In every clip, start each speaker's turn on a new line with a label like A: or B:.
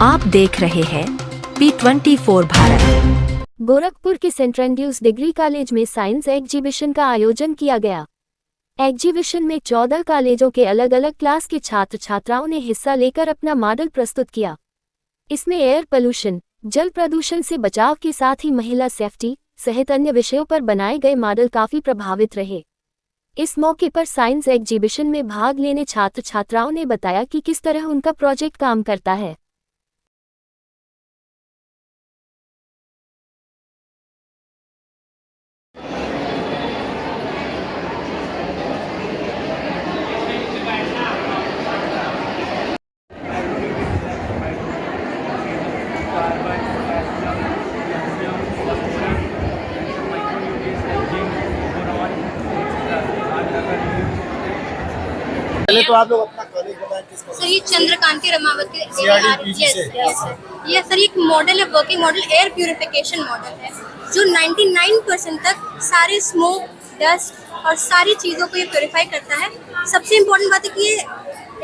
A: आप देख रहे हैं P24 भारत।
B: गोरखपुर के सेंट एंड्रयूज डिग्री कॉलेज में साइंस एग्जीबिशन का आयोजन किया गया। एग्जीबिशन में 14 कॉलेजों के अलग अलग क्लास के छात्र छात्राओं ने हिस्सा लेकर अपना मॉडल प्रस्तुत किया। इसमें एयर पोल्यूशन, जल प्रदूषण से बचाव के साथ ही महिला सेफ्टी सहित अन्य विषयों पर बनाए गए मॉडल काफी प्रभावित रहे। इस मौके पर साइंस एग्जीबिशन में भाग लेने छात्र छात्राओं ने बताया कि किस तरह उनका प्रोजेक्ट काम करता है।
C: पहले तो आप लोग अपना कॉलेज बताएं किसका?
D: सर ये चंद्रकांति रमावत के
C: CRDPG से।
D: ये सर एक मॉडल है, working model, air purification model है जो 99% तक सारे स्मोक, डस्ट और सारी चीज़ों को ये प्योरीफाई करता है। सबसे इम्पोर्टेंट बात है कि ये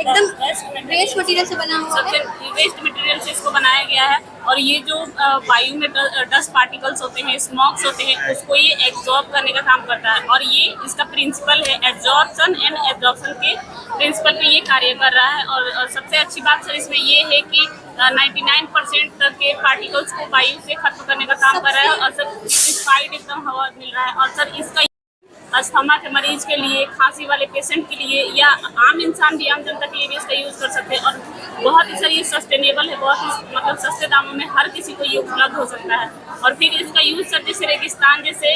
D: एकदम वेस्ट मटेरियल से बना हुआ है।
E: वेस्ट मटेरियल से इसको बनाया गया है और ये जो वायु में डस्ट पार्टिकल्स होते हैं, स्मोक्स होते हैं, उसको ये एब्जॉर्ब करने का काम करता है और ये इसका प्रिंसिपल है एब्जॉर्प्शन एंड एब्जॉर्प्शन के प्रिंसिपल पे ये कार्य कर रहा है। और सबसे अच्छी बात सर इसमें ये है कि 99% तक के पार्टिकल्स को वायु से खत्म करने का काम कर रहा है और सर प्यूरिफाइड एकदम हवा मिल रहा है। और सर इसका अस्थमा के मरीज के लिए, खांसी वाले पेशेंट के लिए या आम इंसान भी, आम जनता के लिए भी इसका यूज़ कर सकते हैं। और बहुत ही सर ये सस्टेनेबल है, बहुत ही मतलब सस्ते दामों में हर किसी को ये उपलब्ध हो सकता है। और फिर इसका यूज़ सर जैसे रेगिस्तान जैसे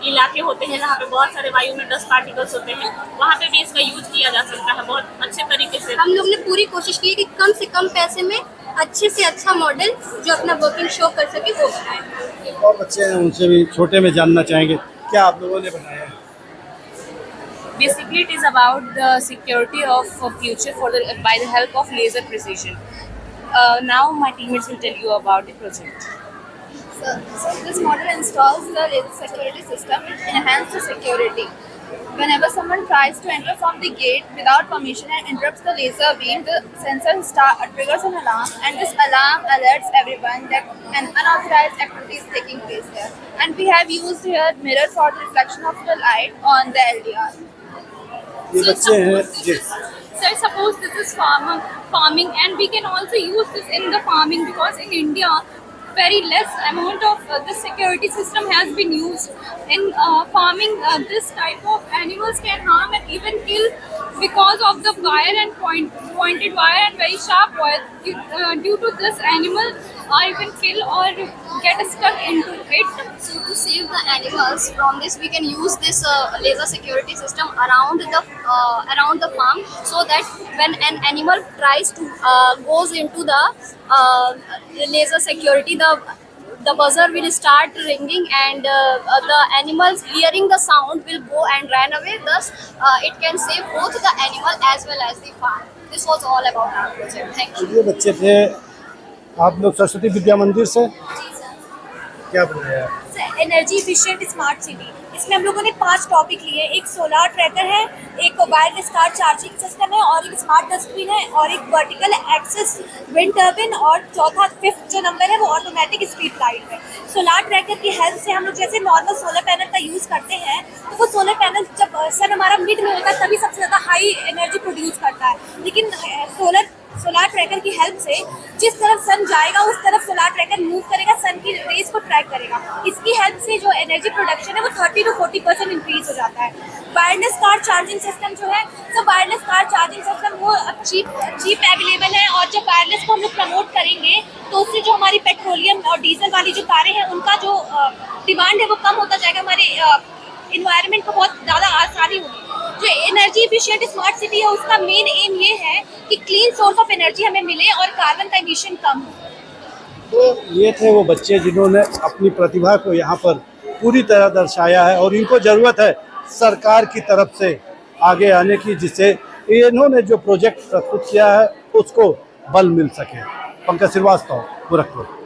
E: इलाके होते हैं जहाँ पे बहुत सारे वायु में डस्ट पार्टिकल्स होते हैं, वहाँ पे भी इसका यूज़ किया जा सकता है बहुत अच्छे तरीके से।
D: हम लोग ने पूरी कोशिश की है कि कम से कम पैसे में अच्छे से अच्छा मॉडल जो अपना वर्किंग शो कर सके वो बनाए।
C: और बच्चे हैं उनसे भी छोटे में जानना चाहेंगे क्या आप लोगों ने बनाया है?
F: Basically, it is about the security of future by the help of laser precision. Now, my teammates will tell you about the project.
G: So this model installs the laser security system which enhances the security. Whenever someone tries to enter from the gate without permission and interrupts the laser beam, the sensor triggers an alarm, and this alarm alerts everyone that an unauthorized activity is taking place there. And we have used here mirror for the reflection of the light on the LDR.
C: ये बच्चे हैं जी।
G: Sir, suppose this is farming, and we can also use this in the farming because in India, very less amount of this security system has been used in farming. This type of animals can harm and even kill because of the wire and pointed wire and very sharp wire. Due to this, animal even kill or get stuck into it.
D: So to save the animals from this, we can use this laser security system around the farm, so that when an animal tries to goes into the laser security, the buzzer will start ringing and the animals hearing the sound will go and run away. Thus, it can save both the animal as well as the farm. This was all about our project. Thank you.
C: ये बच्चे थे, आप लोग सरस्वती विद्या मंदिर से क्या बनाया?
H: Energy efficient smart city, इसमें हम लोगों ने 5 टॉपिक लिए। एक सोलार ट्रैकर है, एक वायरलेस कार चार्जिंग सिस्टम है और एक स्मार्ट डस्टबिन है और एक वर्टिकल एक्सेस विंड टर्बिन और चौथा 5th जो नंबर है वो ऑटोमेटिक स्ट्रीट लाइट है। सोलार ट्रैकर की हेल्प से हम लोग जैसे नॉर्मल सोलर पैनल का यूज़ करते हैं तो वो सोलर पैनल जब सन हमारा मिड में होता है तभी सबसे ज़्यादा हाई एनर्जी प्रोड्यूस करता है, लेकिन सोलार ट्रैकर की हेल्प से जिस तरफ सन जाएगा उस तरफ सोलार ट्रैकर मूव करेगा, सन की रेस को ट्रैक करेगा। इसकी हेल्प से जो एनर्जी प्रोडक्शन है वो 30 to 40% इंक्रीज हो जाता है। वायरलेस कार चार्जिंग सिस्टम जो है, तो वायरलेस कार चार्जिंग सिस्टम वो चीप अवेलेबल है और जब वायरलेस को हम लोग प्रमोट करेंगे तो उससे जो हमारी पेट्रोलियम और डीजल वाली जो कारें हैं उनका जो डिमांड है वो कम होता जाएगा, हमारे इन्वायरमेंट को बहुत ज़्यादा आसानी होगी। जो एनर्जी एफिशिएंट स्मार्ट सिटी है उसका मेन एम ये है कि क्लीन सोर्स ऑफ एनर्जी हमें मिले और कार्बन का एमिशन कम हो।
C: तो ये थे वो बच्चे जिन्होंने अपनी प्रतिभा को यहाँ पर पूरी तरह दर्शाया है और इनको ज़रूरत है सरकार की तरफ से आगे आने की, जिससे इन्होंने जो प्रोजेक्ट प्रस्तुत किया है उसको बल मिल सके। पंकज श्रीवास्तव, गोरखपुर।